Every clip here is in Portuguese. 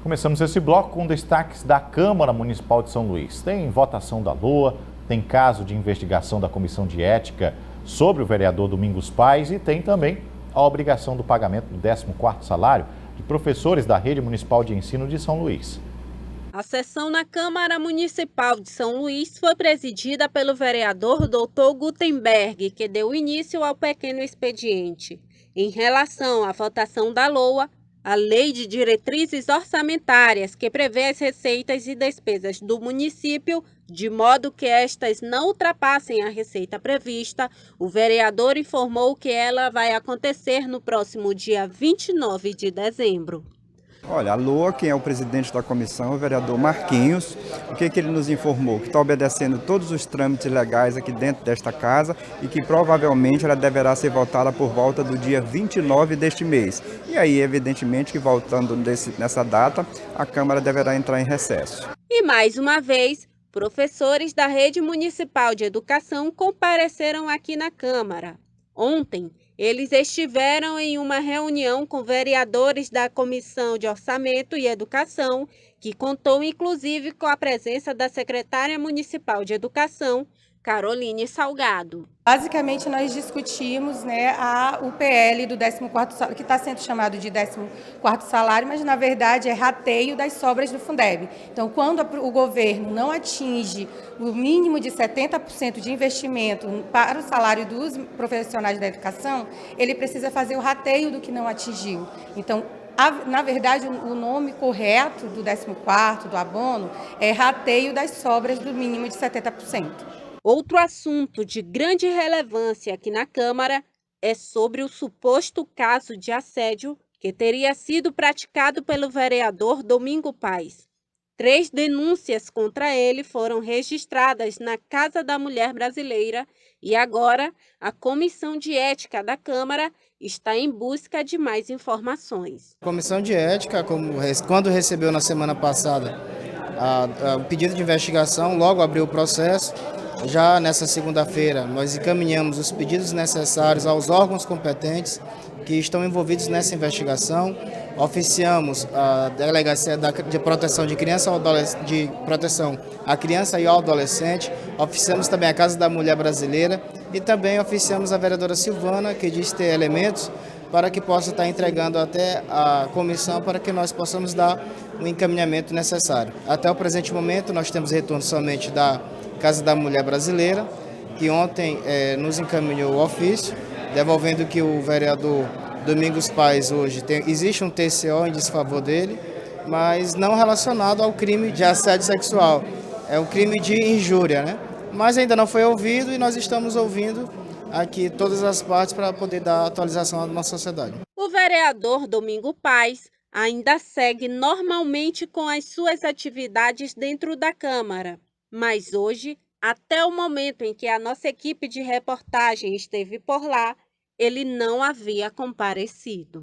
Começamos esse bloco com destaques da Câmara Municipal de São Luís. Tem votação da LOA, tem caso de investigação da Comissão de Ética sobre o vereador Domingos Pais e tem também a obrigação do pagamento do 14º salário de professores da Rede Municipal de Ensino de São Luís. A sessão na Câmara Municipal de São Luís foi presidida pelo vereador Dr. Gutenberg, que deu início ao pequeno expediente. Em relação à votação da LOA, a Lei de Diretrizes Orçamentárias, que prevê as receitas e despesas do município, de modo que estas não ultrapassem a receita prevista, o vereador informou que ela vai acontecer no próximo dia 29 de dezembro. Olha, a LOA, quem é o presidente da comissão, é o vereador Marquinhos. O que ele nos informou? Que está obedecendo todos os trâmites legais aqui dentro desta casa e que provavelmente ela deverá ser votada por volta do dia 29 deste mês. E aí, evidentemente, que voltando nessa data, a Câmara deverá entrar em recesso. E mais uma vez, professores da Rede Municipal de Educação compareceram aqui na Câmara. Ontem, eles estiveram em uma reunião com vereadores da Comissão de Orçamento e Educação, que contou inclusive com a presença da secretária municipal de Educação, Caroline Salgado. Basicamente, nós discutimos o PL do 14º salário, que está sendo chamado de 14º salário, mas na verdade é rateio das sobras do Fundeb. Então, quando o governo não atinge o mínimo de 70% de investimento para o salário dos profissionais da educação, ele precisa fazer o rateio do que não atingiu. Então, na verdade, o nome correto do 14º, do abono, é rateio das sobras do mínimo de 70%. Outro assunto de grande relevância aqui na Câmara é sobre o suposto caso de assédio que teria sido praticado pelo vereador Domingos Pais. 3 denúncias contra ele foram registradas na Casa da Mulher Brasileira e agora a Comissão de Ética da Câmara está em busca de mais informações. A Comissão de Ética, quando recebeu na semana passada o pedido de investigação, logo abriu o processo. Já nessa segunda-feira, nós encaminhamos os pedidos necessários aos órgãos competentes que estão envolvidos nessa investigação. Oficiamos a Delegacia de Proteção de Criança à Criança e ao Adolescente. Oficiamos também a Casa da Mulher Brasileira e também oficiamos a vereadora Silvana, que diz ter elementos para que possa estar entregando até a comissão para que nós possamos dar o encaminhamento necessário. Até o presente momento, nós temos retorno somente da Casa da Mulher Brasileira, que ontem nos encaminhou o ofício, devolvendo que o vereador Domingos Pais hoje existe um TCO em desfavor dele, mas não relacionado ao crime de assédio sexual. É um crime de injúria, né? Mas ainda não foi ouvido e nós estamos ouvindo aqui todas as partes para poder dar atualização à nossa sociedade. O vereador Domingos Pais ainda segue normalmente com as suas atividades dentro da Câmara. Mas hoje, até o momento em que a nossa equipe de reportagem esteve por lá, ele não havia comparecido.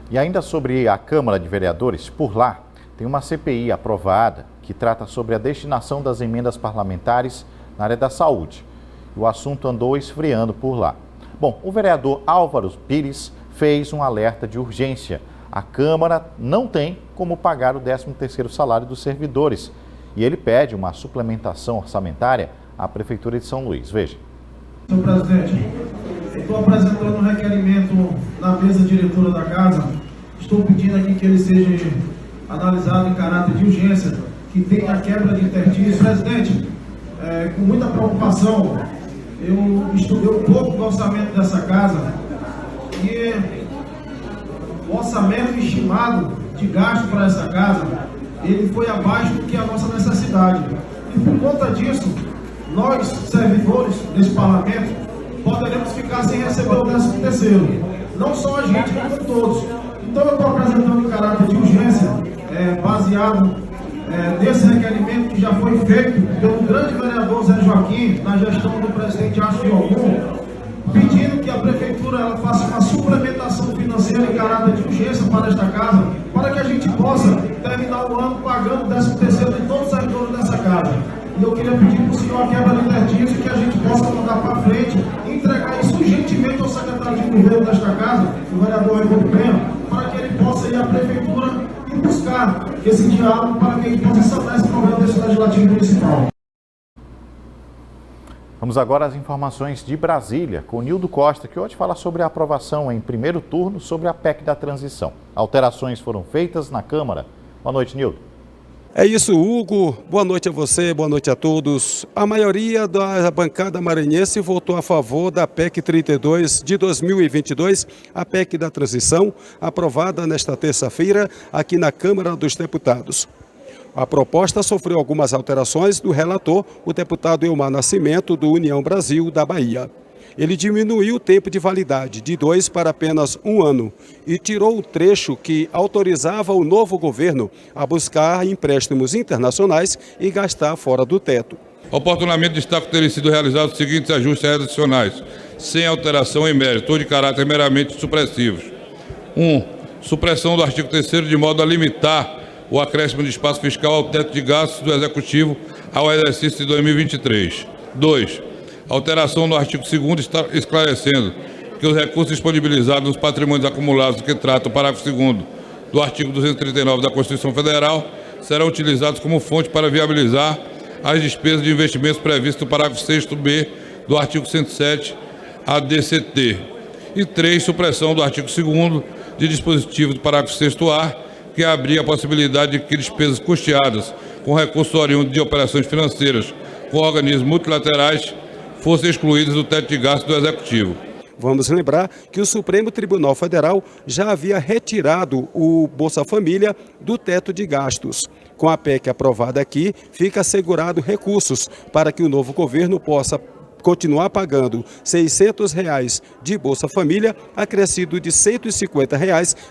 E ainda sobre a Câmara de Vereadores, por lá, tem uma CPI aprovada que trata sobre a destinação das emendas parlamentares na área da saúde. O assunto andou esfriando por lá. Bom, o vereador Álvaro Pires fez um alerta de urgência. A Câmara não tem como pagar o 13º salário dos servidores e ele pede uma suplementação orçamentária à Prefeitura de São Luís. Veja. Senhor presidente, estou apresentando um requerimento na mesa diretora da casa. Estou pedindo aqui que ele seja analisado em caráter de urgência, que tenha a quebra de interstícios. Presidente, com muita preocupação, eu estudei um pouco do orçamento dessa casa e o orçamento estimado de gasto para essa casa, ele foi abaixo do que a nossa necessidade. E por conta disso, nós, servidores desse parlamento, poderemos ficar sem receber o 13º. Não só a gente, como todos. Então eu estou apresentando em caráter de urgência, baseado nesse requerimento que já foi feito pelo grande vereador Zé Joaquim, na gestão do presidente Astro Ogum, pedindo que a Prefeitura ela faça uma suplementação financeira em caráter de urgência para esta casa, para que a gente possa terminar o ano pagando o 13º de todos os servidores dessa casa. E eu queria pedir para o senhor a quebra de interstício que a gente possa mandar para frente e entregar isso urgentemente ao secretário de governo desta casa, o vereador Raimundo Penha, para que ele possa ir à Prefeitura esse diálogo para que a gente possa sanar esse problema desse legislativo municipal. Vamos agora às informações de Brasília, com Nildo Costa, que hoje fala sobre a aprovação em primeiro turno sobre a PEC da transição. Alterações foram feitas na Câmara. Boa noite, Nildo. É isso, Hugo. Boa noite a você, boa noite a todos. A maioria da bancada maranhense votou a favor da PEC 32 de 2022, a PEC da transição, aprovada nesta terça-feira aqui na Câmara dos Deputados. A proposta sofreu algumas alterações do relator, o deputado Elmar Nascimento, do União Brasil, da Bahia. Ele diminuiu o tempo de validade de 2 para apenas 1 ano e tirou o trecho que autorizava o novo governo a buscar empréstimos internacionais e gastar fora do teto. Oportunamente destaco terem sido realizados os seguintes ajustes adicionais, sem alteração em mérito ou de caráter meramente supressivos. 1. Supressão do artigo 3º de modo a limitar o acréscimo de espaço fiscal ao teto de gastos do Executivo ao exercício de 2023. 2. Alteração no artigo 2º esclarecendo que os recursos disponibilizados nos patrimônios acumulados que trata o parágrafo 2º do artigo 239 da Constituição Federal serão utilizados como fonte para viabilizar as despesas de investimentos previstas no parágrafo 6º do artigo 107 ADCT. E 3. Supressão do artigo 2º de dispositivo do parágrafo 6º-A, que abria a possibilidade de que despesas custeadas com recursos oriundos de operações financeiras com organismos multilaterais fossem excluídas do teto de gasto do Executivo. Vamos lembrar que o Supremo Tribunal Federal já havia retirado o Bolsa Família do teto de gastos. Com a PEC aprovada aqui, fica assegurado recursos para que o novo governo possa continuar pagando R$ 600 de Bolsa Família, acrescido de R$ 150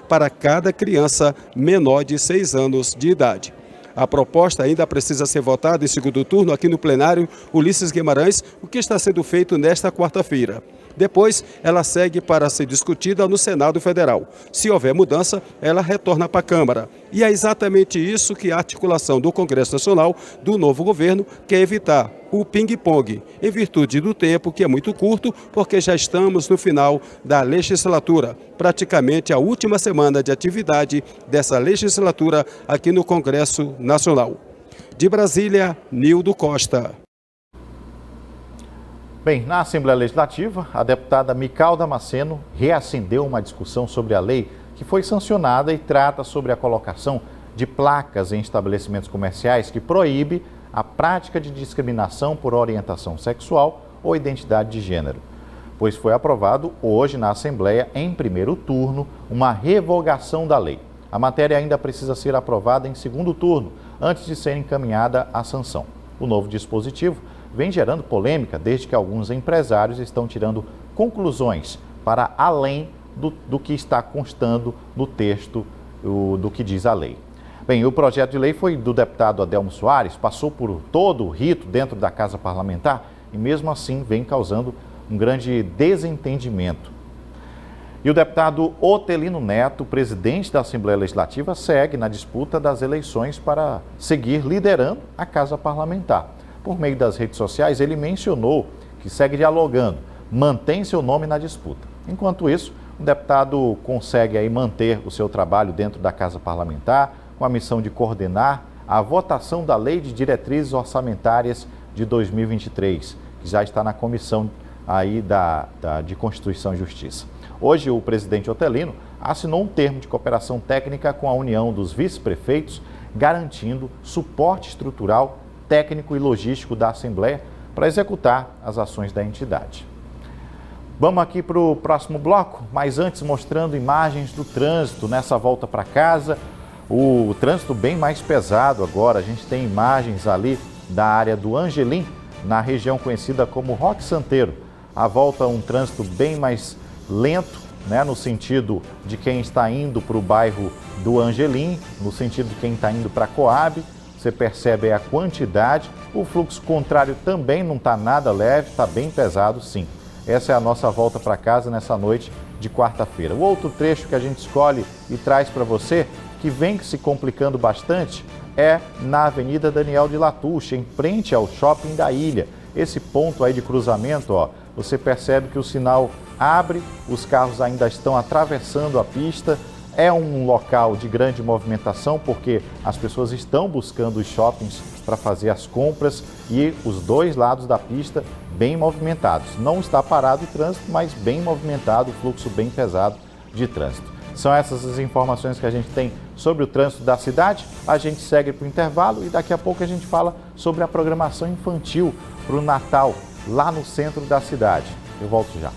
para cada criança menor de 6 anos de idade. A proposta ainda precisa ser votada em segundo turno aqui no plenário Ulisses Guimarães, o que está sendo feito nesta quarta-feira. Depois, ela segue para ser discutida no Senado Federal. Se houver mudança, ela retorna para a Câmara. E é exatamente isso que a articulação do Congresso Nacional do novo governo quer evitar, o ping-pong, em virtude do tempo que é muito curto, porque já estamos no final da legislatura, praticamente a última semana de atividade dessa legislatura aqui no Congresso Nacional. De Brasília, Nildo Costa. Bem, na Assembleia Legislativa, a deputada Mical Damasceno reacendeu uma discussão sobre a lei que foi sancionada e trata sobre a colocação de placas em estabelecimentos comerciais que proíbe a prática de discriminação por orientação sexual ou identidade de gênero. Pois foi aprovado hoje na Assembleia, em primeiro turno, uma revogação da lei. A matéria ainda precisa ser aprovada em segundo turno, antes de ser encaminhada à sanção. O novo dispositivo vem gerando polêmica desde que alguns empresários estão tirando conclusões para além do que está constando no texto do que diz a lei. Bem, o projeto de lei foi do deputado Adelmo Soares, passou por todo o rito dentro da Casa Parlamentar e mesmo assim vem causando um grande desentendimento. E o deputado Otelino Neto, presidente da Assembleia Legislativa, segue na disputa das eleições para seguir liderando a Casa Parlamentar. Por meio das redes sociais, ele mencionou que segue dialogando, mantém seu nome na disputa. Enquanto isso, o deputado consegue aí manter o seu trabalho dentro da Casa Parlamentar, com a missão de coordenar a votação da Lei de Diretrizes Orçamentárias de 2023, que já está na comissão aí de Constituição e Justiça. Hoje, o presidente Otelino assinou um termo de cooperação técnica com a União dos Vice-Prefeitos, garantindo suporte estrutural, técnico e logístico da Assembleia para executar as ações da entidade. Vamos aqui para o próximo bloco, mas antes mostrando imagens do trânsito nessa volta para casa. O trânsito bem mais pesado agora, a gente tem imagens ali da área do Angelim, na região conhecida como Roque Santeiro. A volta um trânsito bem mais lento, né, no sentido de quem está indo para o bairro do Angelim, no sentido de quem está indo para Coab. Você percebe a quantidade, o fluxo contrário também não está nada leve, está bem pesado sim. Essa é a nossa volta para casa nessa noite de quarta-feira. O outro trecho que a gente escolhe e traz para você, que vem se complicando bastante, é na Avenida Daniel de Latouche, em frente ao Shopping da Ilha. Esse ponto aí de cruzamento, ó, você percebe que o sinal abre, os carros ainda estão atravessando a pista, É um local de grande movimentação porque as pessoas estão buscando os shoppings para fazer as compras e os dois lados da pista bem movimentados. Não está parado o trânsito, mas bem movimentado, fluxo bem pesado de trânsito. São essas as informações que a gente tem sobre o trânsito da cidade. A gente segue para o intervalo e daqui a pouco a gente fala sobre a programação infantil para o Natal lá no centro da cidade. Eu volto já.